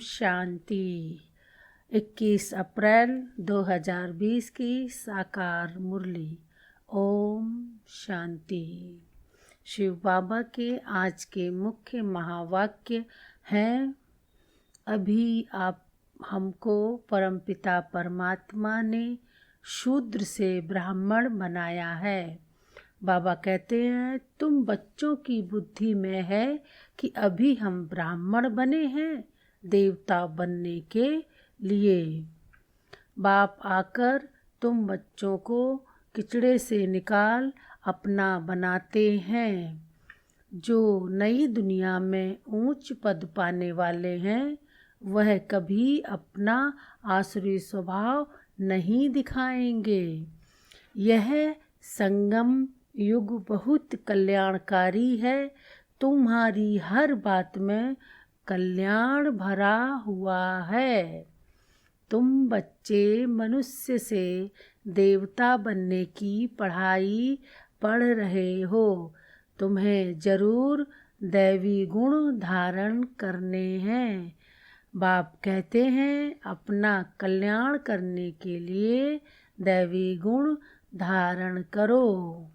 शांति। 21 अप्रैल 2020 की साकार मुरली। ओम शांति। शिव बाबा के आज के मुख्य महावाक्य हैं, अभी आप हमको परमपिता परमात्मा ने शूद्र से ब्राह्मण बनाया है। बाबा कहते हैं, तुम बच्चों की बुद्धि में है कि अभी हम ब्राह्मण बने हैं देवता बनने के लिए। बाप आकर तुम बच्चों को किचड़े से निकाल अपना बनाते हैं। जो नई दुनिया में ऊंच पद पाने वाले हैं, वह कभी अपना आसुरी स्वभाव नहीं दिखाएंगे। यह संगम युग बहुत कल्याणकारी है। तुम्हारी हर बात में कल्याण भरा हुआ है। तुम बच्चे मनुष्य से देवता बनने की पढ़ाई पढ़ रहे हो। तुम्हें जरूर दैवी गुण धारण करने हैं। बाप कहते हैं, अपना कल्याण करने के लिए दैवी गुण धारण करो।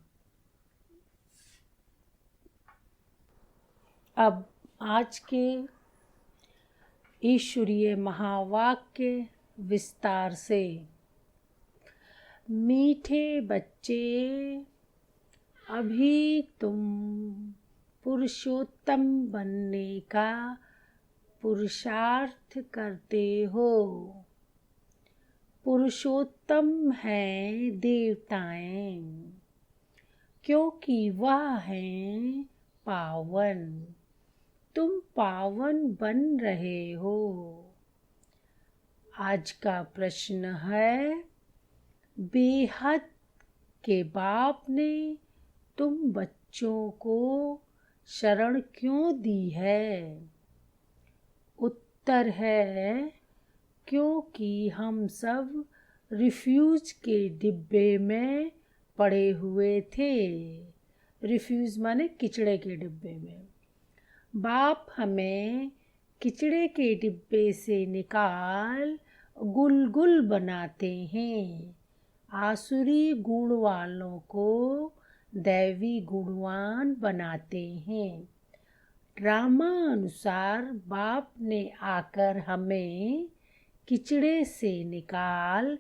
अब आज के ईश्वरीय महावाक्य विस्तार से। मीठे बच्चे, अभी तुम पुरुषोत्तम बनने का पुरुषार्थ करते हो। पुरुषोत्तम हैं देवताएं, क्योंकि वह हैं पावन। तुम पावन बन रहे हो। आज का प्रश्न है, बेहद के बाप ने तुम बच्चों को शरण क्यों दी है? उत्तर है, क्योंकि हम सब रिफ्यूज के डिब्बे में पड़े हुए थे। रिफ्यूज माने किचड़े के डिब्बे में। बाप हमें किचड़े के डिब्बे से निकाल गुलगुल बनाते हैं। आसुरी गुण वालों को दैवी गुणवान बनाते हैं। ड्रामा अनुसार बाप ने आकर हमें किचड़े से निकाल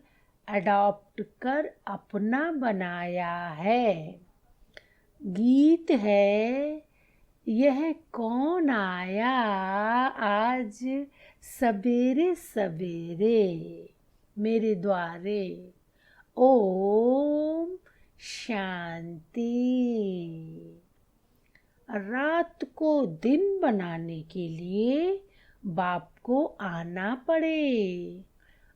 अडॉप्ट कर अपना बनाया है। गीत है, यह कौन आया आज सवेरे सवेरे मेरे द्वारे। ओम शांति। रात को दिन बनाने के लिए बाप को आना पड़े।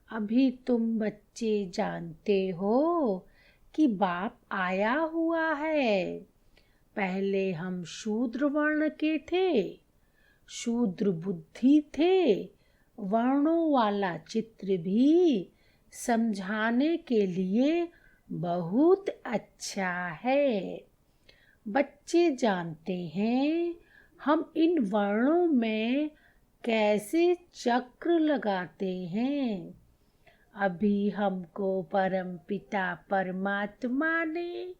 अभी तुम बच्चे जानते हो कि बाप आया हुआ है। पहले हम शूद्र वर्ण के थे, शूद्र बुद्धि थे। वर्णों वाला चित्र भी समझाने के लिए बहुत अच्छा है। बच्चे जानते हैं हम इन वर्णों में कैसे चक्र लगाते हैं। अभी हमको परमपिता परमात्मा ने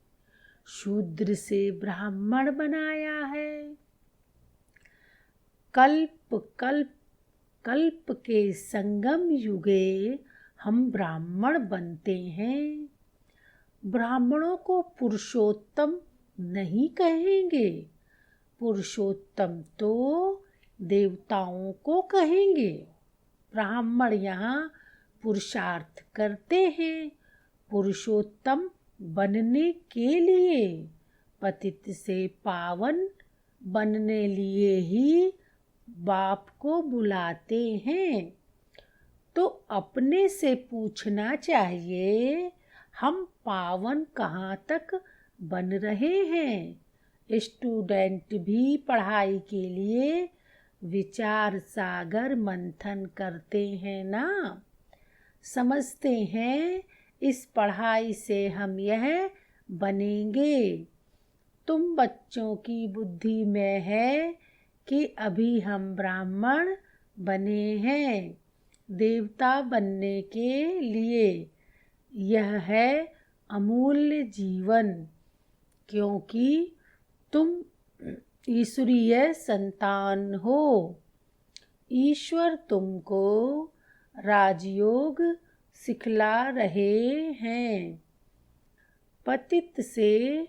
शूद्र से ब्राह्मण बनाया है। कल्प कल्प कल्प के संगम युगे हम ब्राह्मण बनते हैं। ब्राह्मणों को पुरुषोत्तम नहीं कहेंगे। पुरुषोत्तम तो देवताओं को कहेंगे। ब्राह्मण यहाँ पुरुषार्थ करते हैं पुरुषोत्तम बनने के लिए। पतित से पावन बनने लिए ही बाप को बुलाते हैं। तो अपने से पूछना चाहिए, हम पावन कहाँ तक बन रहे हैं। स्टूडेंट भी पढ़ाई के लिए विचार सागर मंथन करते हैं ना। समझते हैं इस पढ़ाई से हम यह बनेंगे। तुम बच्चों की बुद्धि में है कि अभी हम ब्राह्मण बने हैं देवता बनने के लिए। यह है अमूल्य जीवन, क्योंकि तुम ईश्वरीय संतान हो। ईश्वर तुमको राजयोग सिखला रहे हैं, पतित से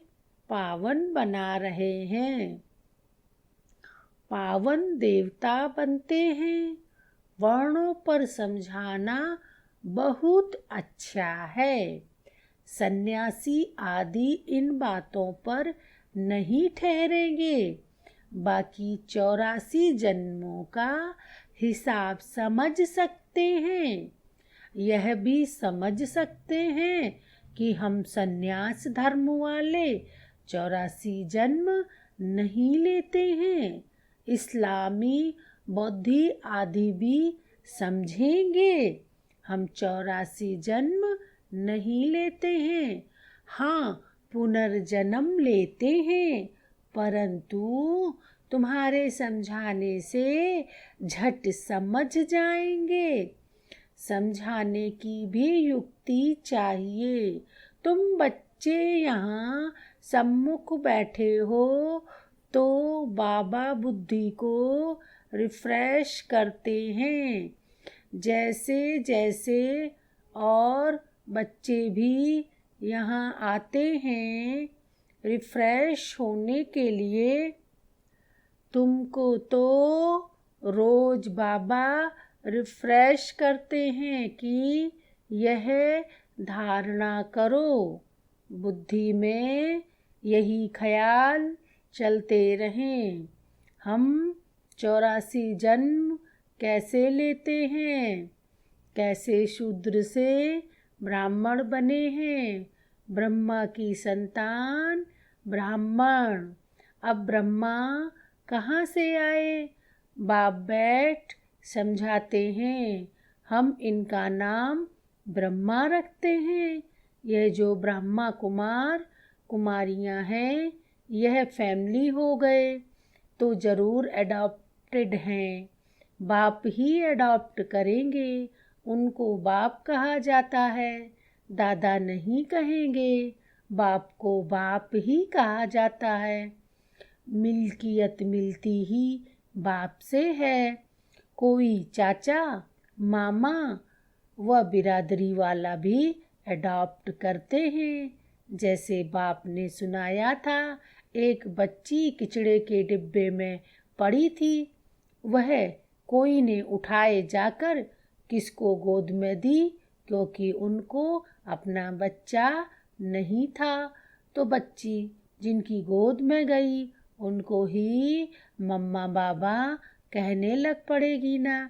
पावन बना रहे हैं। पावन देवता बनते हैं, वर्णों पर समझाना बहुत अच्छा है। सन्यासी आदि इन बातों पर नहीं ठहरेंगे, बाकी 84 जन्मों का हिसाब समझ सकते हैं। यह भी समझ सकते हैं कि हम सन्यास धर्म वाले 84 जन्म नहीं लेते हैं। इस्लामी बौद्धि आदि भी समझेंगे, हम 84 जन्म नहीं लेते हैं। हाँ, पुनर्जन्म लेते हैं, परंतु तुम्हारे समझाने से झट समझ जाएंगे। समझाने की भी युक्ति चाहिए। तुम बच्चे यहाँ सम्मुख बैठे हो तो बाबा बुद्धि को रिफ्रेश करते हैं। जैसे जैसे और बच्चे भी यहाँ आते हैं रिफ्रेश होने के लिए, तुमको तो रोज बाबा रिफ्रेश करते हैं कि यह धारणा करो। बुद्धि में यही ख्याल चलते रहें। हम 84 जन्म कैसे लेते हैं, कैसे शूद्र से ब्राह्मण बने हैं, ब्रह्मा की संतान ब्राह्मण। अब ब्रह्मा कहाँ से आए? बाप बैठ समझाते हैं। हम इनका नाम ब्रह्मा रखते हैं। यह जो ब्रह्मा कुमार कुमारियाँ हैं, यह फैमिली हो गए तो ज़रूर एडॉप्टेड हैं। बाप ही एडॉप्ट करेंगे, उनको बाप कहा जाता है, दादा नहीं कहेंगे। बाप को बाप ही कहा जाता है। मिल्कियत मिलती ही बाप से है। कोई चाचा, मामा व बिरादरी वाला भी एडॉप्ट करते हैं। जैसे बाप ने सुनाया था, एक बच्ची किचड़े के डिब्बे में पड़ी थी। वह कोई ने उठाए जाकर किसको गोद में दी, क्योंकि उनको अपना बच्चा नहीं था। तो बच्ची जिनकी गोद में गई उनको ही मम्मा बाबा कहने लग पड़ेगी ना।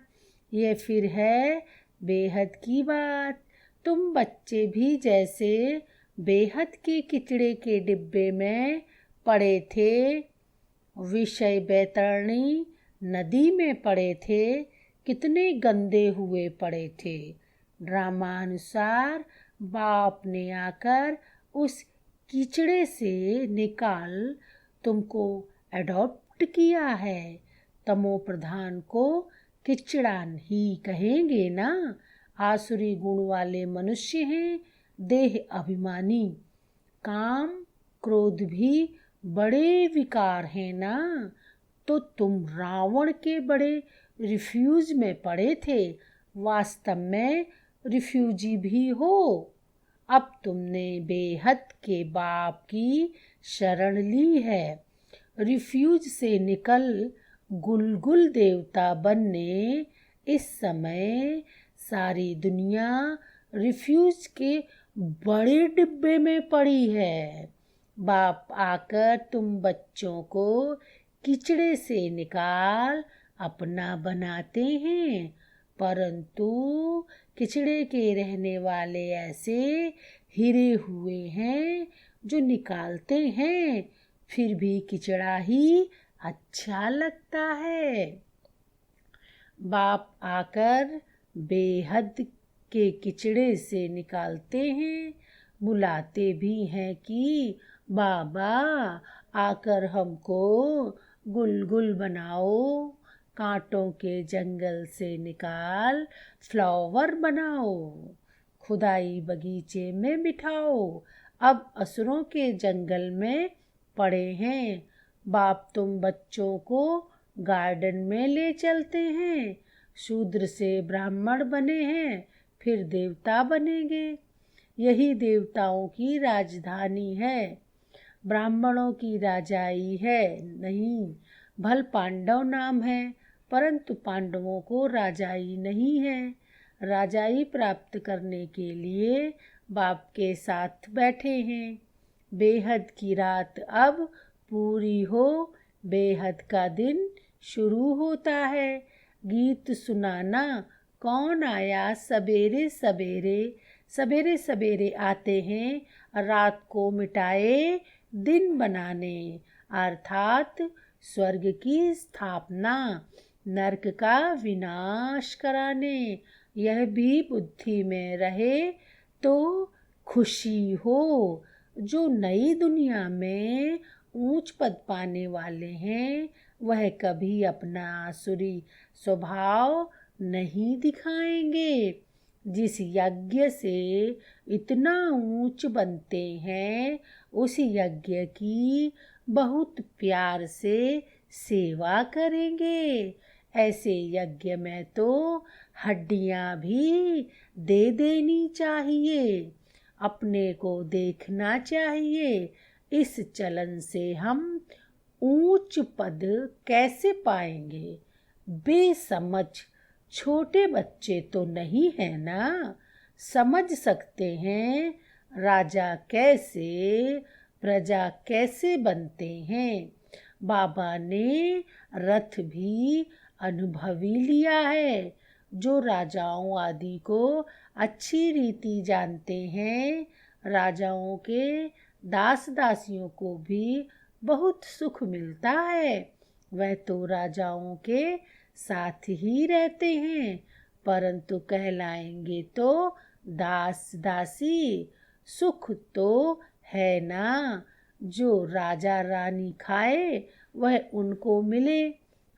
ये फिर है बेहद की बात। तुम बच्चे भी जैसे बेहद के किचड़े के डिब्बे में पड़े थे, विषय बैतरणी नदी में पड़े थे, कितने गंदे हुए पड़े थे। ड्रामानुसार बाप ने आकर उस कीचड़े से निकाल तुमको एडॉप्ट किया है। तमो प्रधान को किचड़ा ही कहेंगे ना। आसुरी गुण वाले मनुष्य हैं, देह अभिमानी। काम क्रोध भी बड़े विकार हैं ना। तो तुम रावण के बड़े रिफ्यूज में पड़े थे, वास्तव में रिफ्यूजी भी हो। अब तुमने बेहद के बाप की शरण ली है। रिफ्यूज से निकल गुलगुल देवता बनने इस समय सारी दुनिया रिफ्यूज के बड़े डिब्बे में पड़ी है। बाप आकर तुम बच्चों को कीचड़े से निकाल अपना बनाते हैं, परंतु कीचड़े के रहने वाले ऐसे हिरे हुए हैं जो निकालते हैं फिर भी कीचड़ा ही अच्छा लगता है। बाप आकर बेहद के कीचड़े से निकालते हैं, बुलाते भी हैं कि बाबा आकर हमको गुलगुल बनाओ। कांटों के जंगल से निकाल फ्लावर बनाओ, खुदाई बगीचे में बिठाओ, अब असुरों के जंगल में पड़े हैं। बाप तुम बच्चों को गार्डन में ले चलते हैं, शूद्र से ब्राह्मण बने हैं फिर देवता बनेंगे। यही देवताओं की राजधानी है, ब्राह्मणों की राजाई है नहीं। भल पांडव नाम है परंतु पांडवों को राजाई नहीं है। राजाई प्राप्त करने के लिए बाप के साथ बैठे हैं। बेहद की रात अब पूरी हो, बेहद का दिन शुरू होता है। गीत सुनाना कौन आया सवेरे सवेरे, सवेरे सवेरे आते हैं रात को मिटाए दिन बनाने, अर्थात स्वर्ग की स्थापना, नरक का विनाश कराने। यह भी बुद्धि में रहे तो खुशी हो। जो नई दुनिया में ऊंच पद पाने वाले हैं वह कभी अपना आसुरी स्वभाव नहीं दिखाएंगे। जिस यज्ञ से इतना ऊंच बनते हैं उस यज्ञ की बहुत प्यार से सेवा करेंगे। ऐसे यज्ञ में तो हड्डियां भी दे देनी चाहिए, अपने को देखना चाहिए। इस चलन से हम ऊंच पद कैसे पाएंगे? बेसमझ छोटे बच्चे तो नहीं है ना, समझ सकते हैं राजा कैसे प्रजा कैसे बनते हैं। बाबा ने रथ भी अनुभवी लिया है। जो राजाओं आदि को अच्छी रीति जानते हैं, राजाओं के दास दासियों को भी बहुत सुख मिलता है। वह तो राजाओं के साथ ही रहते हैं परंतु कहलाएंगे तो दास दासी। सुख तो है ना, जो राजा रानी खाए वह उनको मिले,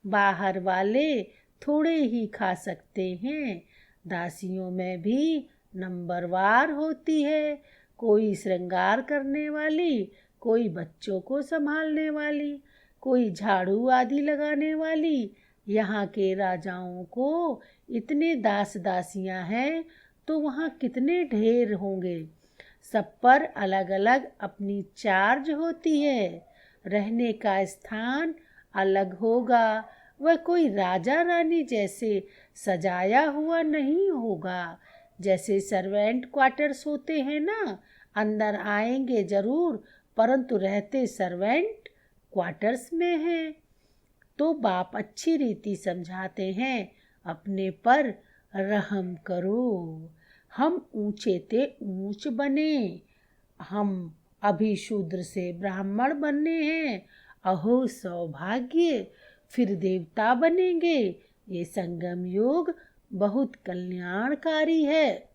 बाहर वाले थोड़े ही खा सकते हैं। दासियों में भी नंबरवार होती है, कोई श्रृंगार करने वाली, कोई बच्चों को संभालने वाली, कोई झाड़ू आदि लगाने वाली। यहाँ के राजाओं को इतने दास दासियां हैं तो वहाँ कितने ढेर होंगे। सब पर अलग अलग अपनी चार्ज होती है, रहने का स्थान अलग होगा। वह कोई राजा रानी जैसे सजाया हुआ नहीं होगा। जैसे सर्वेंट क्वार्टर्स होते हैं ना, अंदर आएंगे जरूर परंतु रहते सर्वेंट क्वार्टर्स में हैं। तो बाप अच्छी रीति समझाते हैं, अपने पर रहम करो। हम ऊंचे ते ऊंच बने, हम अभी शूद्र से ब्राह्मण बनने हैं। अहो सौभाग्य, फिर देवता बनेंगे। ये संगम योग बहुत कल्याणकारी है।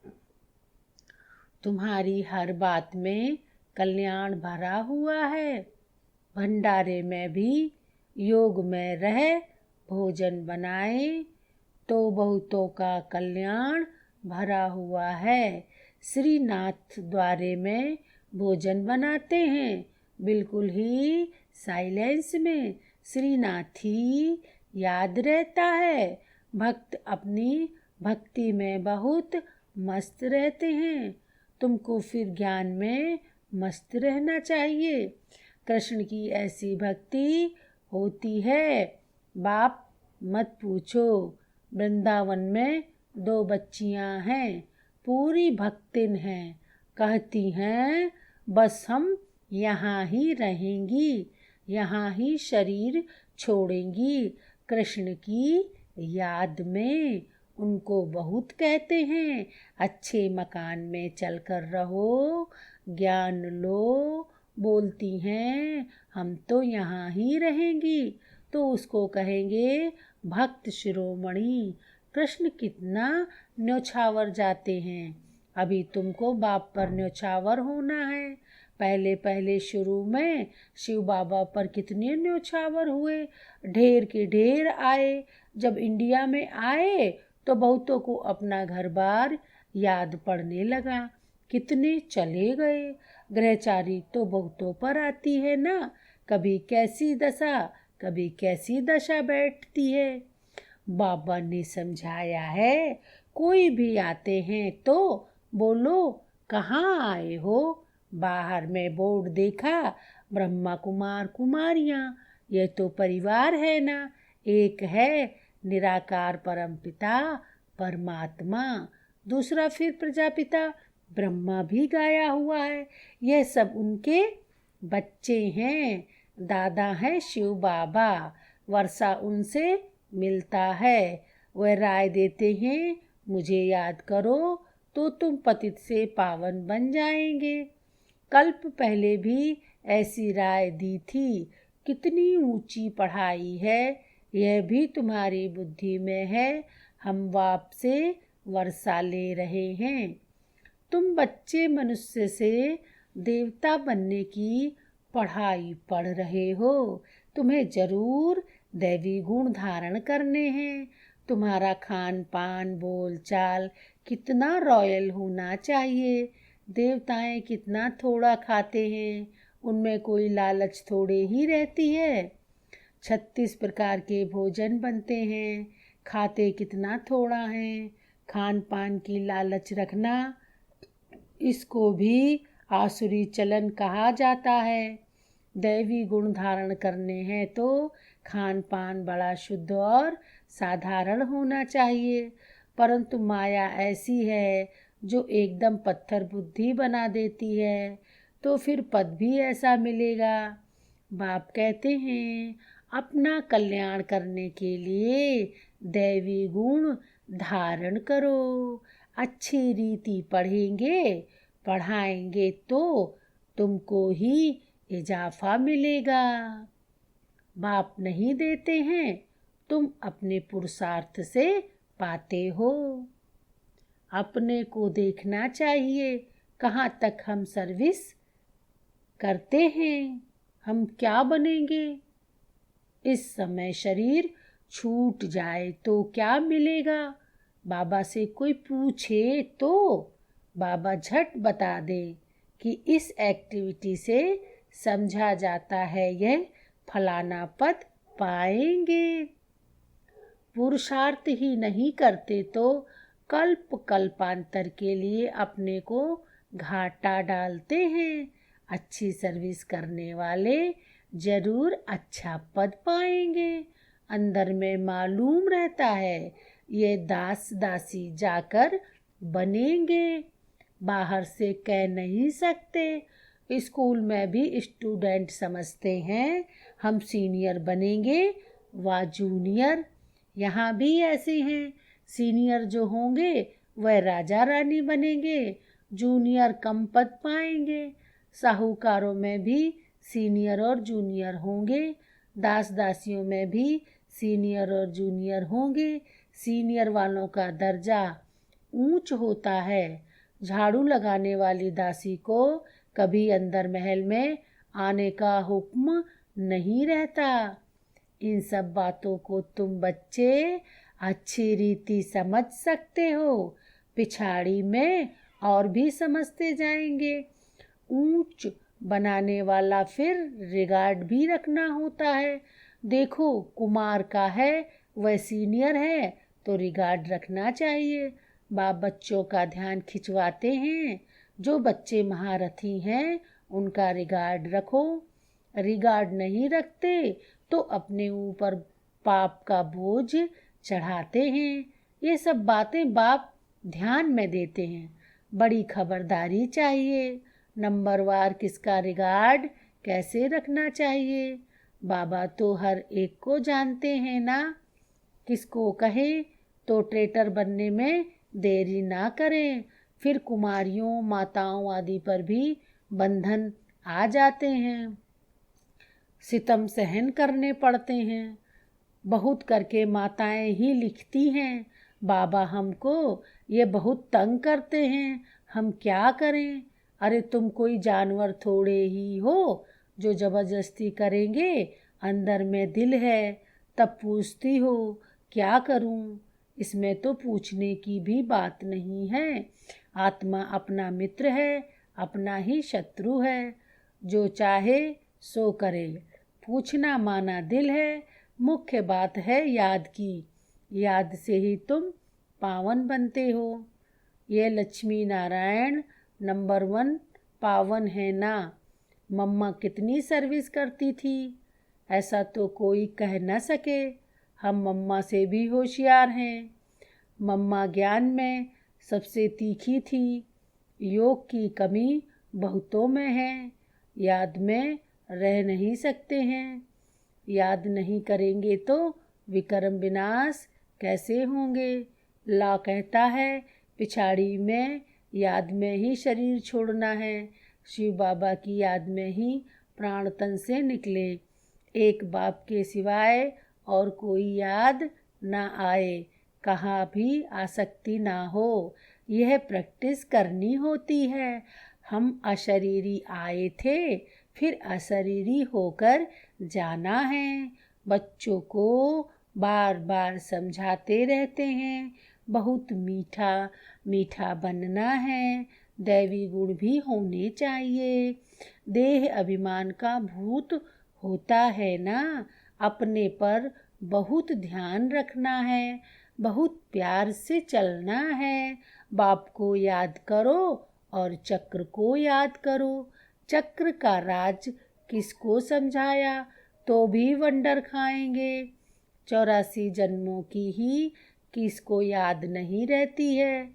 तुम्हारी हर बात में कल्याण भरा हुआ है। भंडारे में भी योग में रह भोजन बनाए तो बहुतों का कल्याण भरा हुआ है। श्रीनाथ द्वारे में भोजन बनाते हैं, बिल्कुल ही साइलेंस में। श्रीनाथ ही याद रहता है। भक्त अपनी भक्ति में बहुत मस्त रहते हैं। तुमको फिर ज्ञान में मस्त रहना चाहिए। कृष्ण की ऐसी भक्ति होती है, बाप मत पूछो। वृंदावन में 2 बच्चियां हैं, पूरी भक्तिन हैं। कहती हैं बस हम यहाँ ही रहेंगी, यहाँ ही शरीर छोड़ेंगी कृष्ण की याद में। उनको बहुत कहते हैं अच्छे मकान में चलकर रहो, ज्ञान लो। बोलती हैं हम तो यहाँ ही रहेंगी। तो उसको कहेंगे भक्त शिरोमणि, कृष्ण कितना न्योछावर जाते हैं। अभी तुमको बाप पर न्योछावर होना है। पहले पहले शुरू में शिव बाबा पर कितने न्योछावर हुए, ढेर के ढेर आए। जब इंडिया में आए तो बहुतों को अपना घर बार याद पड़ने लगा, कितने चले गए। ग्रहचारी तो बहुतों पर आती है ना, कभी कैसी दशा कभी कैसी दशा बैठती है। बाबा ने समझाया है, कोई भी आते हैं तो बोलो कहाँ आए हो। बाहर में बोर्ड देखा, ब्रह्मा कुमार कुमारियाँ, यह तो परिवार है ना। एक है निराकार परमपिता परमात्मा, दूसरा फिर प्रजापिता ब्रह्मा भी गाया हुआ है। यह सब उनके बच्चे हैं। दादा है शिव बाबा, वर्षा उनसे मिलता है। वह राय देते हैं, मुझे याद करो तो तुम पतित से पावन बन जाएंगे। कल्प पहले भी ऐसी राय दी थी। कितनी ऊंची पढ़ाई है, यह भी तुम्हारी बुद्धि में है। हम बाप से वर्षा ले रहे हैं। तुम बच्चे मनुष्य से देवता बनने की पढ़ाई पढ़ रहे हो। तुम्हें जरूर दैवी गुण धारण करने हैं। तुम्हारा खान पान बोल चाल कितना रॉयल होना चाहिए। देवताएं कितना थोड़ा खाते हैं, उनमें कोई लालच थोड़े ही रहती है। 36 प्रकार के भोजन बनते हैं, खाते कितना थोड़ा है। खान पान की लालच रखना, इसको भी आसुरी चलन कहा जाता है। दैवी गुण धारण करने हैं तो खान पान बड़ा शुद्ध और साधारण होना चाहिए। परंतु माया ऐसी है जो एकदम पत्थर बुद्धि बना देती है, तो फिर पद भी ऐसा मिलेगा। बाप कहते हैं, अपना कल्याण करने के लिए दैवी गुण धारण करो। अच्छी रीति पढ़ेंगे पढ़ाएंगे तो तुमको ही इजाफा मिलेगा। बाप नहीं देते हैं, तुम अपने पुरुषार्थ से पाते हो। अपने को देखना चाहिए, कहाँ तक हम सर्विस करते हैं, हम क्या बनेंगे। इस समय शरीर छूट जाए तो क्या मिलेगा। बाबा से कोई पूछे तो बाबा झट बता दे कि इस एक्टिविटी से समझा जाता है यह फलाना पद पाएंगे। पुरुषार्थ ही नहीं करते तो कल्प कल्पांतर के लिए अपने को घाटा डालते हैं। अच्छी सर्विस करने वाले जरूर अच्छा पद पाएंगे। अंदर में मालूम रहता है ये दास दासी जाकर बनेंगे, बाहर से कह नहीं सकते। स्कूल में भी स्टूडेंट समझते हैं हम सीनियर बनेंगे व जूनियर। यहाँ भी ऐसे हैं, सीनियर जो होंगे वह राजा रानी बनेंगे, जूनियर कम पद पाएंगे। साहूकारों में भी सीनियर और जूनियर होंगे, दास दासियों में भी सीनियर और जूनियर होंगे। सीनियर वालों का दर्जा ऊंच होता है। झाड़ू लगाने वाली दासी को कभी अंदर महल में आने का हुक्म नहीं रहता। इन सब बातों को तुम बच्चे अच्छी रीति समझ सकते हो, पिछाड़ी में और भी समझते जाएंगे। ऊंच बनाने वाला फिर रिगार्ड भी रखना होता है। देखो कुमार का है वह सीनियर है तो रिगार्ड रखना चाहिए। बाप बच्चों का ध्यान खिंचवाते हैं, जो बच्चे महारथी हैं उनका रिगार्ड रखो। रिगार्ड नहीं रखते तो अपने ऊपर पाप का बोझ चढ़ाते हैं। ये सब बातें बाप ध्यान में देते हैं। बड़ी खबरदारी चाहिए, नंबरवार किसका रिगार्ड कैसे रखना चाहिए। बाबा तो हर एक को जानते हैं ना। किसको कहे तो ट्रेटर बनने में देरी ना करें, फिर कुमारियों माताओं आदि पर भी बंधन आ जाते हैं, सितम सहन करने पड़ते हैं। बहुत करके माताएं ही लिखती हैं, बाबा हमको ये बहुत तंग करते हैं, हम क्या करें। अरे तुम कोई जानवर थोड़े ही हो जो जबरदस्ती करेंगे। अंदर में दिल है तब पूछती हो क्या करूं। इसमें तो पूछने की भी बात नहीं है। आत्मा अपना मित्र है, अपना ही शत्रु है। जो चाहे सो करे। पूछना माना दिल है। मुख्य बात है याद की। याद से ही तुम पावन बनते हो। ये लक्ष्मी नारायण नंबर 1 पावन है ना। मम्मा कितनी सर्विस करती थी, ऐसा तो कोई कह न सके। हम मम्मा से भी होशियार हैं। मम्मा ज्ञान में सबसे तीखी थी। योग की कमी बहुतों में है। याद में रह नहीं सकते हैं। याद नहीं करेंगे तो विक्रम विनाश कैसे होंगे। ला कहता है पिछाड़ी में याद में ही शरीर छोड़ना है। शिव बाबा की याद में ही प्राण तन से निकले। एक बाप के सिवाय और कोई याद ना आए। कहाँ भी आसक्ति ना हो। यह प्रैक्टिस करनी होती है। हम अशरीरी आए थे, फिर अशरीरी होकर जाना है। बच्चों को बार बार समझाते रहते हैं बहुत मीठा मीठा बनना है। दैवी गुण भी होने चाहिए। देह अभिमान का भूत होता है ना। अपने पर बहुत ध्यान रखना है। बहुत प्यार से चलना है। बाप को याद करो और चक्र को याद करो। चक्र का राज किसको समझाया तो भी वंडर खाएंगे। 84 जन्मों की ही किसको याद नहीं रहती है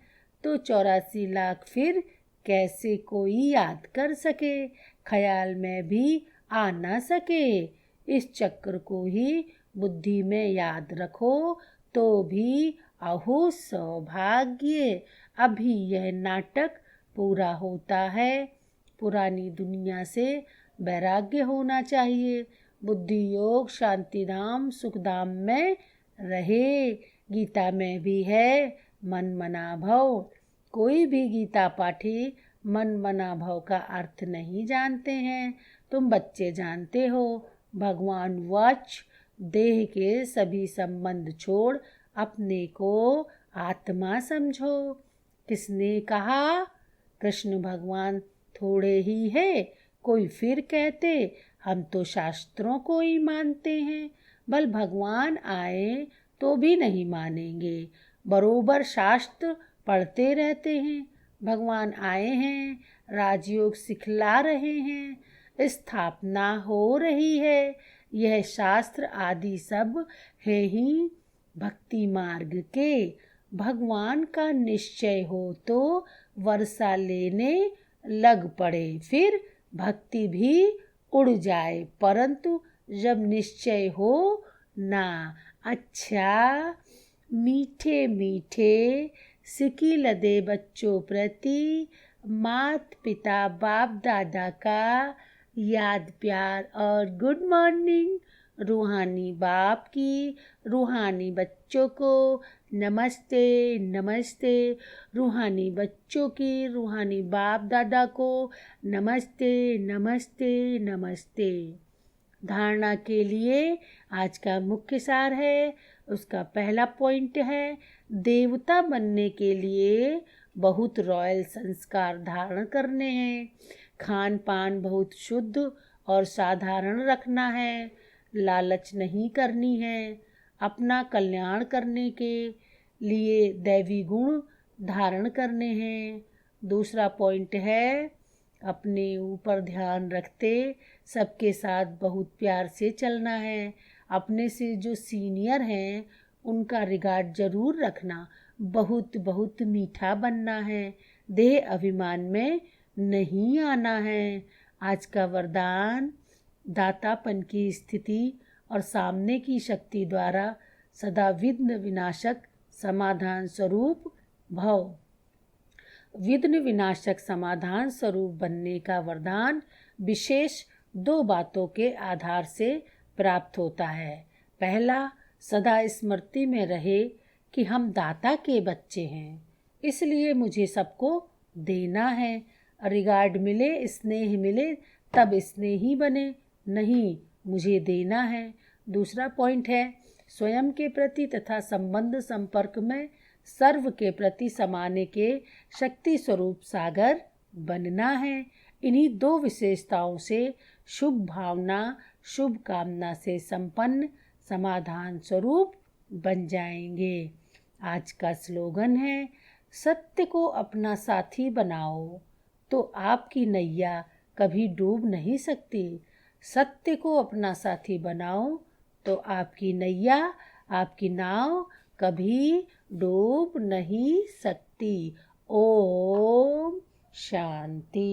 तो 84 लाख फिर कैसे कोई याद कर सके। ख्याल में भी आ ना सके। इस चक्र को ही बुद्धि में याद रखो तो भी अहो सौभाग्य। अभी यह नाटक पूरा होता है। पुरानी दुनिया से वैराग्य होना चाहिए। बुद्धि योग शांतिधाम सुखधाम में रहे। गीता में भी है मन मना भव। कोई भी गीता पाठी मन मना भव का अर्थ नहीं जानते हैं। तुम बच्चे जानते हो। भगवान वाच देह के सभी संबंध छोड़ अपने को आत्मा समझो। किसने कहा कृष्ण भगवान थोड़े ही है। कोई फिर कहते हम तो शास्त्रों को ही मानते हैं। बल भगवान आए तो भी नहीं मानेंगे। बरोबर शास्त्र पढ़ते रहते हैं। भगवान आए हैं, राजयोग सिखला रहे हैं, स्थापना हो रही है। यह शास्त्र आदि सब है ही भक्ति मार्ग के। भगवान का निश्चय हो तो वर्षा लेने लग पड़े, फिर भक्ति भी उड़ जाए। परंतु जब निश्चय हो ना। अच्छा मीठे मीठे सिकी लदे बच्चों प्रति मात पिता बाप दादा का याद प्यार और गुड मॉर्निंग। रूहानी बाप की रूहानी बच्चों को नमस्ते नमस्ते। रूहानी बच्चों की रूहानी बाप दादा को नमस्ते नमस्ते नमस्ते। धारणा के लिए आज का मुख्य सार है। उसका पहला पॉइंट है देवता बनने के लिए बहुत रॉयल संस्कार धारण करने हैं। खान पान बहुत शुद्ध और साधारण रखना है। लालच नहीं करनी है। अपना कल्याण करने के लिए दैवी गुण धारण करने हैं। दूसरा पॉइंट है अपने ऊपर ध्यान रखते सबके साथ बहुत प्यार से चलना है। अपने से जो सीनियर हैं उनका रिगार्ड जरूर रखना। बहुत बहुत मीठा बनना है। देह अभिमान में नहीं आना है। आज का वरदान दातापन की स्थिति और सामने की शक्ति द्वारा सदा विघ्न विनाशक समाधान स्वरूप भव। विघ्न विनाशक समाधान स्वरूप बनने का वरदान विशेष 2 बातों के आधार से प्राप्त होता है। पहला, सदा स्मृति में रहे कि हम दाता के बच्चे हैं, इसलिए मुझे सबको देना है। रिगार्ड मिले, स्नेह मिले तब स्नेही बने, नहीं मुझे देना है। दूसरा पॉइंट है स्वयं के प्रति तथा संबंध संपर्क में सर्व के प्रति समाने के शक्ति स्वरूप सागर बनना है। इन्हीं दो विशेषताओं से शुभ भावना शुभ कामना से संपन्न समाधान स्वरूप बन जाएंगे। आज का स्लोगन है सत्य को अपना साथी बनाओ तो आपकी नैया कभी डूब नहीं सकती। सत्य को अपना साथी बनाओ तो आपकी नैया आपकी नाव कभी डूब नहीं सकती। ओम शांति।